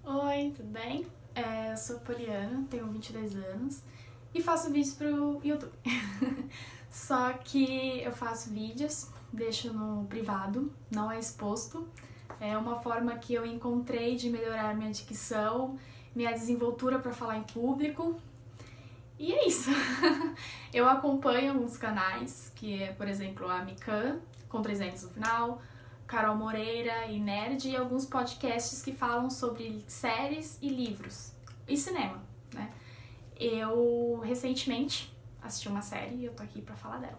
Oi, tudo bem? Eu sou Poliana, tenho 22 anos e faço vídeos pro YouTube. Só que eu faço vídeos, deixo no privado, não é exposto. É uma forma que eu encontrei de melhorar minha dicção, minha desenvoltura para falar em público. E é isso. Eu acompanho alguns canais, que é, por exemplo, a Mikan, com 3 N's no final, Carol Moreira e Nerd, e alguns podcasts que falam sobre séries e livros e cinema, né? Eu recentemente assisti uma série e eu tô aqui pra falar dela.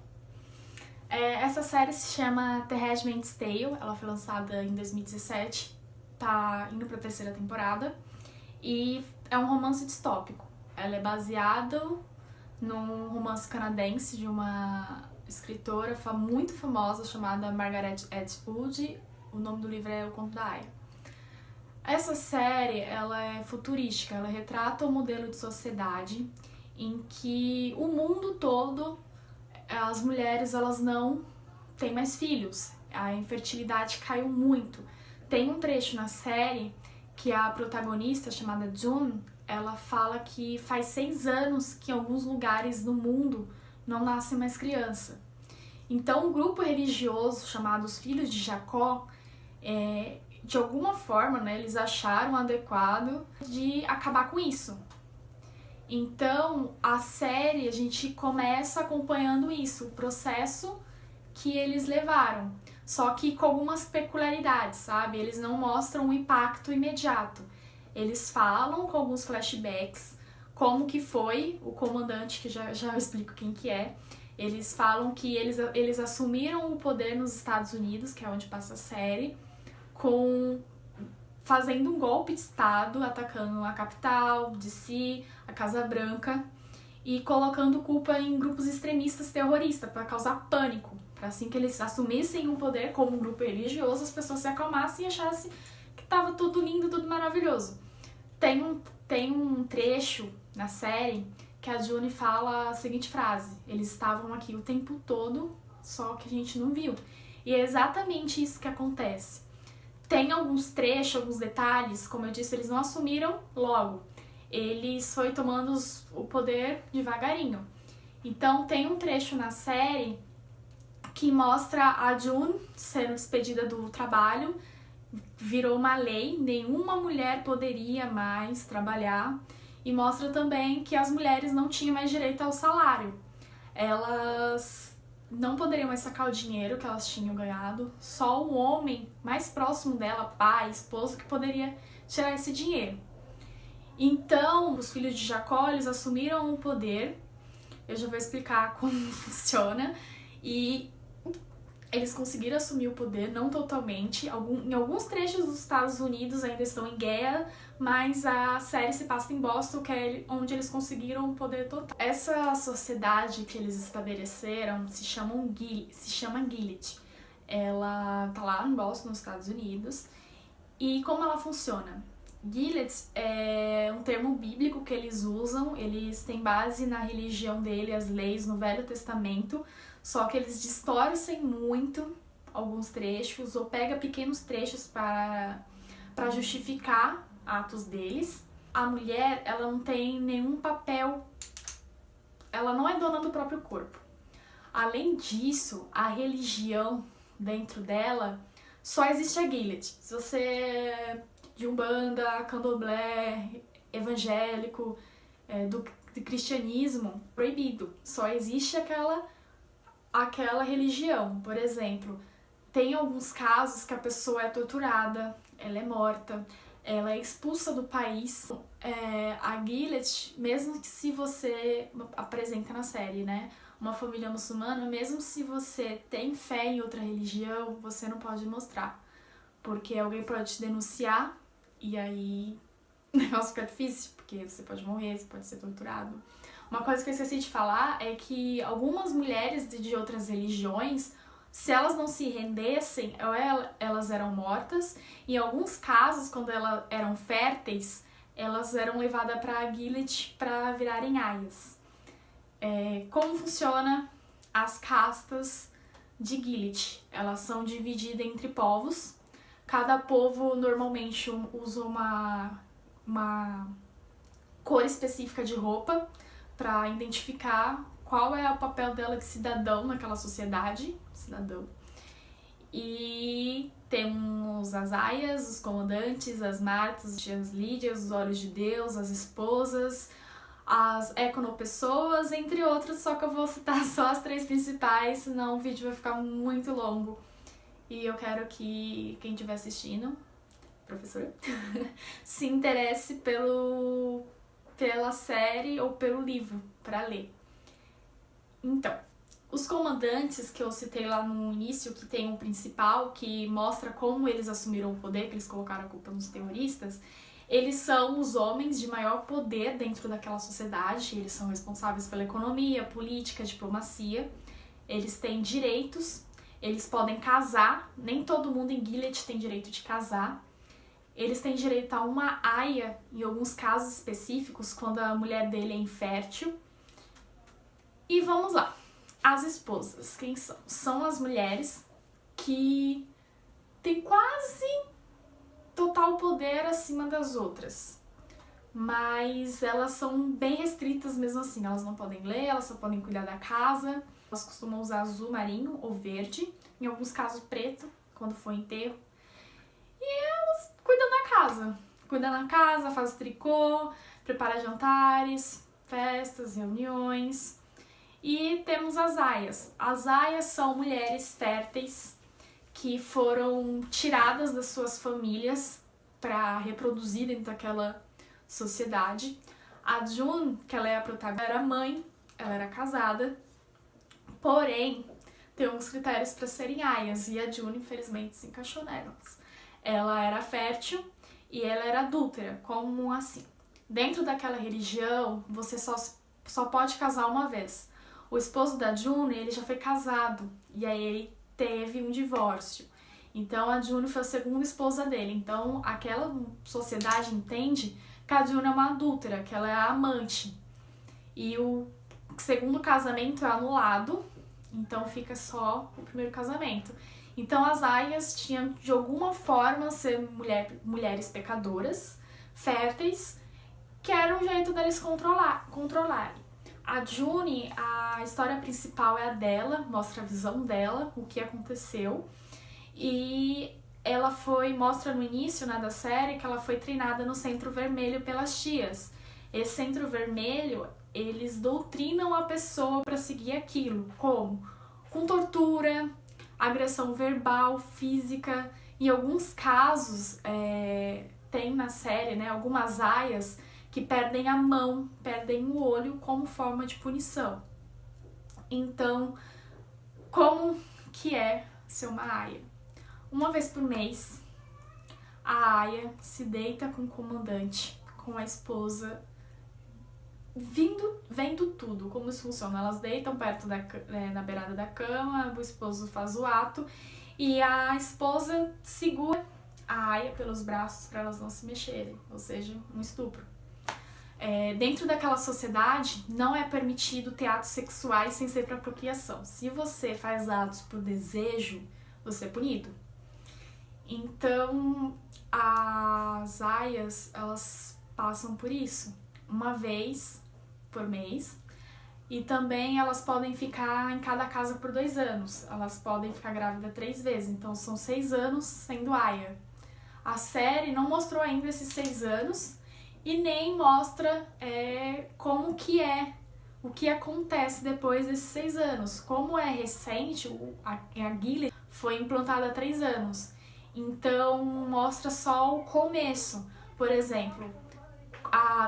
Essa série se chama The Handmaid's Tale, ela foi lançada em 2017, tá indo pra terceira temporada e é um romance distópico. Ela é baseada num romance canadense de uma escritora muito famosa chamada Margaret Atwood. O nome do livro é O Conto da Aia. Essa série ela é futurística, ela retrata um modelo de sociedade em que o mundo todo, as mulheres elas não têm mais filhos, a infertilidade caiu muito. Tem um trecho na série que a protagonista, chamada June, ela fala que faz 6 anos que em alguns lugares do mundo não nasce mais criança. Então, um grupo religioso chamado os Filhos de Jacó, de alguma forma, né, eles acharam adequado de acabar com isso. Então, a série, a gente começa acompanhando isso, o processo que eles levaram. Só que com algumas peculiaridades, sabe? Eles não mostram um impacto imediato. Eles falam com alguns flashbacks como que foi o comandante, que já eu explico quem que é. Eles falam que eles assumiram o poder nos Estados Unidos, que é onde passa a série, fazendo um golpe de Estado, atacando a capital, DC, a Casa Branca, e colocando culpa em grupos extremistas terroristas para causar pânico, para assim que eles assumissem o poder como um grupo religioso, as pessoas se acalmassem e achassem que estava tudo lindo, tudo maravilhoso. Tem um trecho na série que a June fala a seguinte frase: eles estavam aqui o tempo todo, só que a gente não viu. E é exatamente isso que acontece. Tem alguns trechos, alguns detalhes, como eu disse, eles não assumiram logo. Eles foi tomando o poder devagarinho. Então tem um trecho na série que mostra a June sendo despedida do trabalho, virou uma lei, nenhuma mulher poderia mais trabalhar, e mostra também que as mulheres não tinham mais direito ao salário. Elas não poderiam mais sacar o dinheiro que elas tinham ganhado, só o homem mais próximo dela, pai, esposo, que poderia tirar esse dinheiro. Então, os filhos de Jacó, eles assumiram o poder, eu já vou explicar como funciona, e eles conseguiram assumir o poder, não totalmente. Em alguns trechos dos Estados Unidos ainda estão em guerra, mas a série se passa em Boston, que é onde eles conseguiram o poder total. Essa sociedade que eles estabeleceram se chama Gilead. Ela tá lá em Boston, nos Estados Unidos. E como ela funciona? Gilead é um termo bíblico que eles usam, eles têm base na religião dele, as leis no Velho Testamento, só que eles distorcem muito alguns trechos ou pega pequenos trechos para justificar atos deles. A mulher, ela não tem nenhum papel, ela não é dona do próprio corpo. Além disso, a religião dentro dela só existe a Gilead. Se você de umbanda, candomblé, evangélico, do cristianismo, proibido. Só existe aquela religião. Por exemplo, tem alguns casos que a pessoa é torturada, ela é morta, ela é expulsa do país. A Gilead, mesmo que se você apresenta na série, né, uma família muçulmana, mesmo se você tem fé em outra religião, você não pode mostrar. Porque alguém pode te denunciar e aí o negócio fica difícil, porque você pode morrer, você pode ser torturado. Uma coisa que eu esqueci de falar é que algumas mulheres de outras religiões, se elas não se rendessem, elas eram mortas. Em alguns casos, quando elas eram férteis, elas eram levadas para Gilead para virarem aias. Como funciona as castas de Gilead? Elas são divididas entre povos. Cada povo normalmente usa uma uma cor específica de roupa para identificar qual é o papel dela de cidadão naquela sociedade, cidadão. E temos as aias, os comandantes, as martas, as lídias, os olhos de Deus, as esposas, as econopessoas, entre outras, só que eu vou citar só as 3 principais, senão o vídeo vai ficar muito longo. E eu quero que quem estiver assistindo, professora, se interesse pela série ou pelo livro para ler. Então, os comandantes que eu citei lá no início, que tem um principal que mostra como eles assumiram o poder, que eles colocaram a culpa nos terroristas, eles são os homens de maior poder dentro daquela sociedade, eles são responsáveis pela economia, política, diplomacia, eles têm direitos, eles podem casar, nem todo mundo em Gilead tem direito de casar, eles têm direito a uma aia, em alguns casos específicos, quando a mulher dele é infértil. E vamos lá, as esposas, quem são? São as mulheres que têm quase total poder acima das outras, mas elas são bem restritas mesmo assim, elas não podem ler, elas só podem cuidar da casa, elas costumam usar azul marinho ou verde, em alguns casos preto, quando for enterro, e elas cuidam da casa, fazem tricô, preparam jantares, festas, reuniões. E temos as aias. As aias são mulheres férteis que foram tiradas das suas famílias para reproduzir dentro daquela sociedade. A June, que ela é a protagonista, era mãe, ela era casada, porém tem uns critérios para serem aias e a June infelizmente se encaixou nelas. Ela era fértil e ela era adúltera. Como assim? Dentro daquela religião, você só pode casar uma vez. O esposo da June, ele já foi casado e aí ele teve um divórcio. Então a June foi a segunda esposa dele. Então aquela sociedade entende que a June é uma adúltera, que ela é a amante. E o segundo casamento é anulado, então fica só o primeiro casamento. Então as aias tinham de alguma forma ser mulheres pecadoras, férteis, que era um jeito deles controlarem. A June, a história principal é a dela, mostra a visão dela, o que aconteceu. E ela mostra no início, né, da série que ela foi treinada no Centro Vermelho pelas tias. Esse Centro Vermelho, eles doutrinam a pessoa para seguir aquilo. Como? Com tortura, agressão verbal, física. Em alguns casos, tem na série, né, algumas aias que perdem a mão, perdem o olho como forma de punição. Então, como que é ser uma aia? Uma vez por mês, a aia se deita com o comandante, com a esposa, vendo tudo, como isso funciona. Elas deitam perto na beirada da cama, o esposo faz o ato e a esposa segura a aia pelos braços para elas não se mexerem, ou seja, um estupro. Dentro daquela sociedade, não é permitido ter atos sexuais sem ser para procriação. Se você faz atos por desejo, você é punido. Então, as aias, elas passam por isso, uma vez por mês. E também elas podem ficar em cada casa por 2 anos. Elas podem ficar grávidas 3 vezes, então são 6 anos sendo aia. A série não mostrou ainda esses 6 anos, e nem mostra como que o que acontece depois desses 6 anos. Como é recente, a Gilead foi implantada há 3 anos, então mostra só o começo. Por exemplo,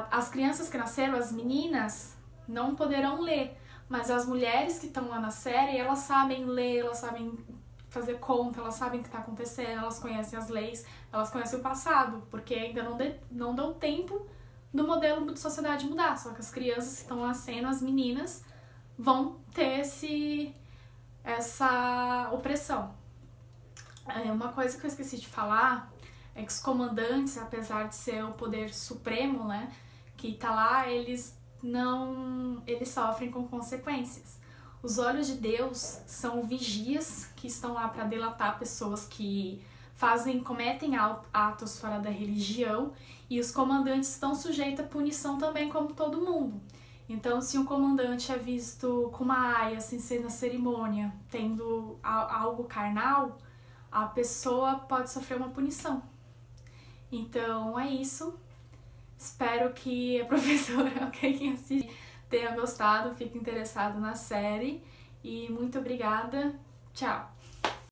as crianças que nasceram, as meninas, não poderão ler, mas as mulheres que estão lá na série, elas sabem ler, elas sabem fazer conta, elas sabem o que está acontecendo, elas conhecem as leis, elas conhecem o passado, porque ainda não deu tempo do modelo de sociedade mudar, só que as crianças que estão nascendo, as meninas, vão ter essa opressão. Uma coisa que eu esqueci de falar é que os comandantes, apesar de ser o poder supremo, né, que tá lá, eles sofrem com consequências. Os olhos de Deus são vigias que estão lá para delatar pessoas que cometem atos fora da religião, e os comandantes estão sujeitos à punição também, como todo mundo. Então, se um comandante é visto com uma aia sem ser na cerimônia, tendo algo carnal, a pessoa pode sofrer uma punição. Então, é isso. Espero que a professora, quem assiste, tenha gostado, fique interessado na série. E muito obrigada. Tchau!